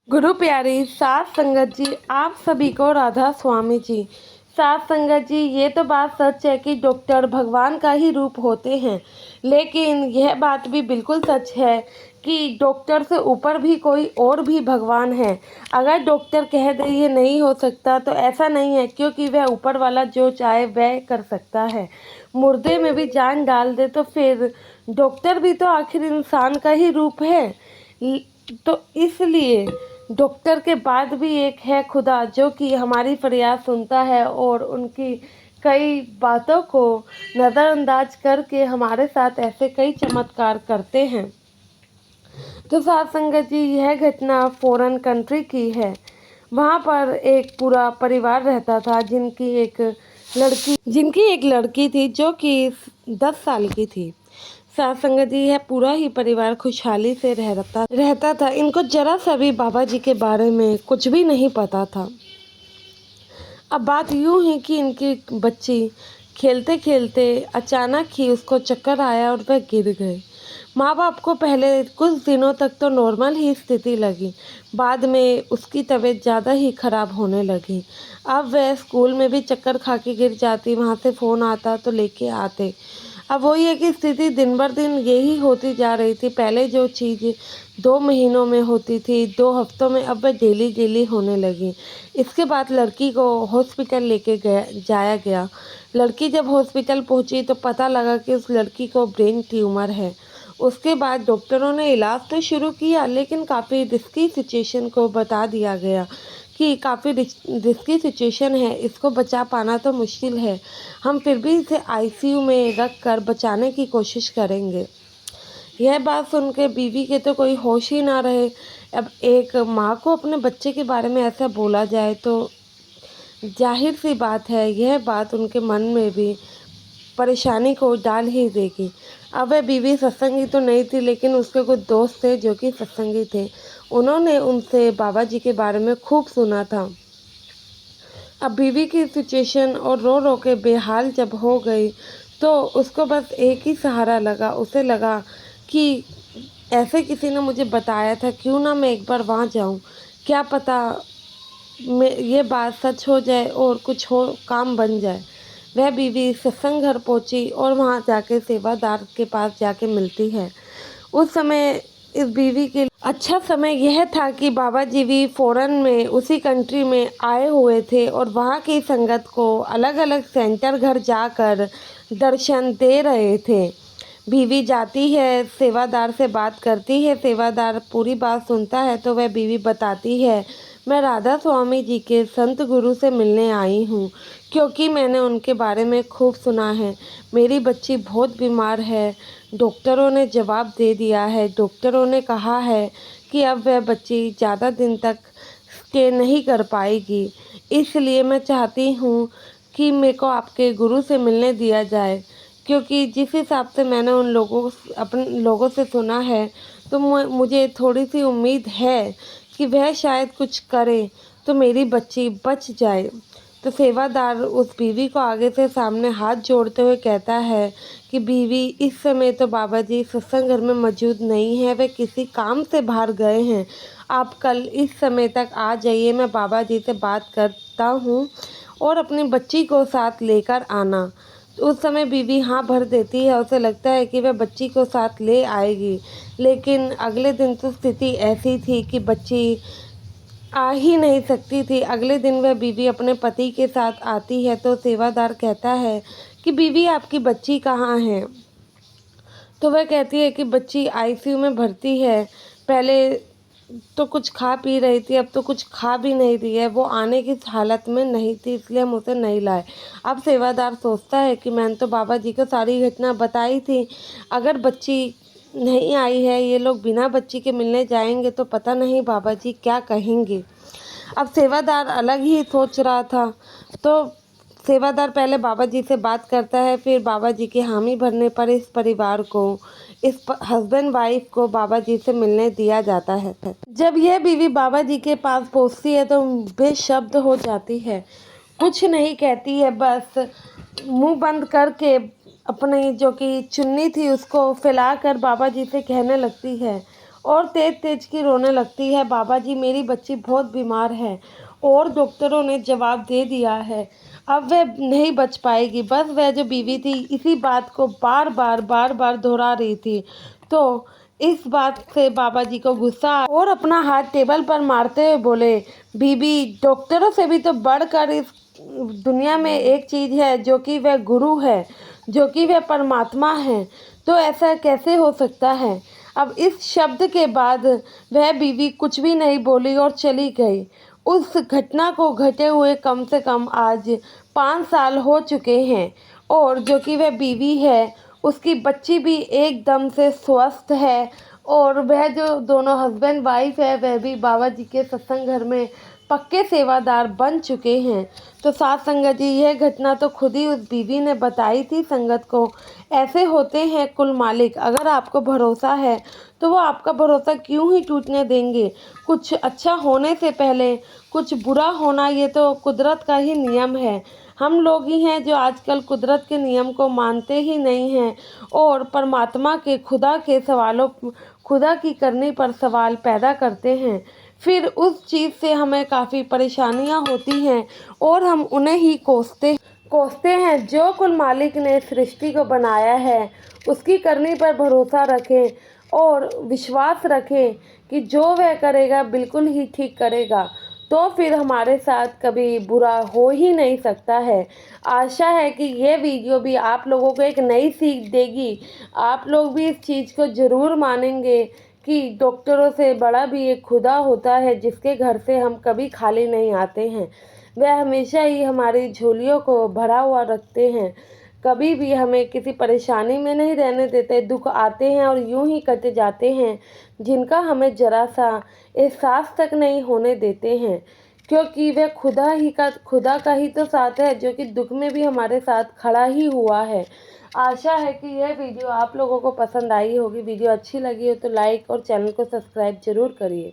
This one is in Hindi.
गुरु प्यारी सात संगत जी, आप सभी को राधा स्वामी जी। सात संगत जी, ये तो बात सच है कि डॉक्टर भगवान का ही रूप होते हैं, लेकिन यह बात भी बिल्कुल सच है कि डॉक्टर से ऊपर भी कोई और भी भगवान है। अगर डॉक्टर कह दे ये नहीं हो सकता तो ऐसा नहीं है, क्योंकि वह ऊपर वाला जो चाहे वह कर सकता है। मुर्दे में भी जान डाल दे तो फिर डॉक्टर भी तो आखिर इंसान का ही रूप है। तो इसलिए डॉक्टर के बाद भी एक है खुदा, जो कि हमारी फरियाद सुनता है और उनकी कई बातों को नज़रअंदाज करके हमारे साथ ऐसे कई चमत्कार करते हैं। तो साथ संगत जी, यह घटना फॉरेन कंट्री की है। वहाँ पर एक पूरा परिवार रहता था जिनकी एक लड़की थी जो कि 10 साल की थी। साथ संगत जी, यह पूरा ही परिवार खुशहाली से रहता था। इनको जरा सा भी बाबा जी के बारे में कुछ भी नहीं पता था। अब बात यूँ है कि इनकी बच्ची खेलते खेलते अचानक ही उसको चक्कर आया और वह गिर गई। माँ बाप को पहले कुछ दिनों तक तो नॉर्मल ही स्थिति लगी, बाद में उसकी तबीयत ज़्यादा ही ख़राब होने लगी। अब वह स्कूल में भी चक्कर खा के गिर जाती, वहाँ से फ़ोन आता तो लेके आते। अब वही है कि स्थिति दिन बर दिन यही होती जा रही थी। पहले जो चीज़ 2 महीनों में होती थी, 2 हफ्तों में, अब वह डेली डेली होने लगी। इसके बाद लड़की को हॉस्पिटल लेके जाया गया। लड़की जब हॉस्पिटल पहुंची तो पता लगा कि उस लड़की को ब्रेन ट्यूमर है। उसके बाद डॉक्टरों ने इलाज तो शुरू किया, लेकिन काफ़ी रिस्की सिचुएशन को बता दिया गया कि काफ़ी रिस्की सिचुएशन है, इसको बचा पाना तो मुश्किल है। हम फिर भी इसे आईसीयू में रख कर बचाने की कोशिश करेंगे। यह बात सुन के बीवी के तो कोई होश ही ना रहे। अब एक माँ को अपने बच्चे के बारे में ऐसा बोला जाए तो जाहिर सी बात है, यह बात उनके मन में भी परेशानी को डाल ही देगी। अब वह बीवी सत्संगी तो नहीं थी, लेकिन उसके कुछ दोस्त थे जो कि सत्संगी थे। उन्होंने उनसे बाबा जी के बारे में खूब सुना था। अब बीवी की सिचुएशन और रो रो के बेहाल जब हो गई तो उसको बस एक ही सहारा लगा। उसे लगा कि ऐसे किसी ने मुझे बताया था, क्यों ना मैं एक बार वहाँ जाऊँ, क्या पता ये बात सच हो जाए और कुछ हो काम बन जाए। वह बीवी सत्संग घर पहुँची और वहाँ जाके सेवादार के पास जाके मिलती है। उस समय इस बीवी के अच्छा समय यह था कि बाबा जी भी फ़ॉरेन में उसी कंट्री में आए हुए थे और वहाँ की संगत को अलग अलग सेंटर घर जाकर दर्शन दे रहे थे। बीवी जाती है, सेवादार से बात करती है, सेवादार पूरी बात सुनता है तो वह बीवी बताती है, मैं राधा स्वामी जी के संत गुरु से मिलने आई हूँ, क्योंकि मैंने उनके बारे में खूब सुना है। मेरी बच्ची बहुत बीमार है, डॉक्टरों ने जवाब दे दिया है। डॉक्टरों ने कहा है कि अब वह बच्ची ज़्यादा दिन तक स्टे नहीं कर पाएगी, इसलिए मैं चाहती हूँ कि मेरे को आपके गुरु से मिलने दिया जाए। क्योंकि जिस हिसाब से मैंने अपने लोगों से सुना है तो मुझे थोड़ी सी उम्मीद है कि वह शायद कुछ करे तो मेरी बच्ची बच जाए। तो सेवादार उस बीवी को आगे से सामने हाथ जोड़ते हुए कहता है कि बीवी, इस समय तो बाबा जी सत्संग घर में मौजूद नहीं है, वे किसी काम से बाहर गए हैं। आप कल इस समय तक आ जाइए, मैं बाबा जी से बात करता हूँ और अपनी बच्ची को साथ लेकर आना। तो उस समय बीवी हाँ भर देती है। उसे लगता है कि वह बच्ची को साथ ले आएगी, लेकिन अगले दिन तो स्थिति ऐसी थी कि बच्ची आ ही नहीं सकती थी। अगले दिन वह बीवी अपने पति के साथ आती है तो सेवादार कहता है कि बीवी, आपकी बच्ची कहाँ है? तो वह कहती है कि बच्ची आईसीयू में भर्ती है। पहले तो कुछ खा पी रही थी, अब तो कुछ खा भी नहीं रही है। वो आने की हालत में नहीं थी, इसलिए हम उसे नहीं लाए। अब सेवादार सोचता है कि मैंने तो बाबा जी को सारी घटना बताई थी, अगर बच्ची नहीं आई है, ये लोग बिना बच्ची के मिलने जाएंगे तो पता नहीं बाबा जी क्या कहेंगे। अब सेवादार अलग ही सोच रहा था, तो सेवादार पहले बाबा जी से बात करता है, फिर बाबा जी की हामी भरने पर इस परिवार को, इस हस्बैंड वाइफ को बाबा जी से मिलने दिया जाता है। जब यह बीवी बाबा जी के पास पहुंचती है तो बेशब्द हो जाती है, कुछ नहीं कहती है, बस मुंह बंद करके अपनी जो कि चुन्नी थी उसको फैलाकर बाबा जी से कहने लगती है, और तेज तेज की रोने लगती है, बाबा जी मेरी बच्ची बहुत बीमार है। और डॉक्टरों ने जवाब दे दिया है अब वह नहीं बच पाएगी। बस वह जो बीवी थी इसी बात को बार बार दोहरा रही थी। तो इस बात से बाबा जी को गुस्सा आया और अपना हाथ टेबल पर मारते हुए बोले, बीबी डॉक्टरों से भी तो बढ़कर इस दुनिया में एक चीज़ है जो कि वह गुरु है, जो कि वह परमात्मा है। तो ऐसा कैसे हो सकता है। अब इस शब्द के बाद वह बीवी कुछ भी नहीं बोली और चली गई। उस घटना को घटे हुए कम से कम आज 5 साल हो चुके हैं और जो कि वह बीवी है उसकी बच्ची भी एकदम से स्वस्थ है और वह जो दोनों हस्बैंड वाइफ है वह भी बाबा जी के सत्संग घर में पक्के सेवादार बन चुके हैं। तो साथ संगत जी यह घटना तो खुद ही उस बीवी ने बताई थी संगत को। ऐसे होते हैं कुल मालिक, अगर आपको भरोसा है तो वो आपका भरोसा क्यों ही टूटने देंगे। कुछ अच्छा होने से पहले कुछ बुरा होना ये तो कुदरत का ही नियम है। हम लोग ही हैं जो आजकल कुदरत के नियम को मानते ही नहीं हैं और परमात्मा के खुदा की करनी पर सवाल पैदा करते हैं। फिर उस चीज़ से हमें काफ़ी परेशानियां होती हैं और हम उन्हें ही कोसते हैं। जो कुल मालिक ने सृष्टि को बनाया है उसकी करनी पर भरोसा रखें और विश्वास रखें कि जो वह करेगा बिल्कुल ही ठीक करेगा। तो फिर हमारे साथ कभी बुरा हो ही नहीं सकता है। आशा है कि ये वीडियो भी आप लोगों को एक नई सीख देगी। आप लोग भी इस चीज़ को ज़रूर मानेंगे कि डॉक्टरों से बड़ा भी एक खुदा होता है जिसके घर से हम कभी खाली नहीं आते हैं। वह हमेशा ही हमारी झोलियों को भरा हुआ रखते हैं, कभी भी हमें किसी परेशानी में नहीं रहने देते। दुख आते हैं और यूं ही कट जाते हैं जिनका हमें ज़रा सा एहसास तक नहीं होने देते हैं, क्योंकि वह खुदा का ही तो साथ है जो कि दुख में भी हमारे साथ खड़ा ही हुआ है। आशा है कि यह वीडियो आप लोगों को पसंद आई होगी। वीडियो अच्छी लगी हो तो लाइक और चैनल को सब्सक्राइब ज़रूर करिए।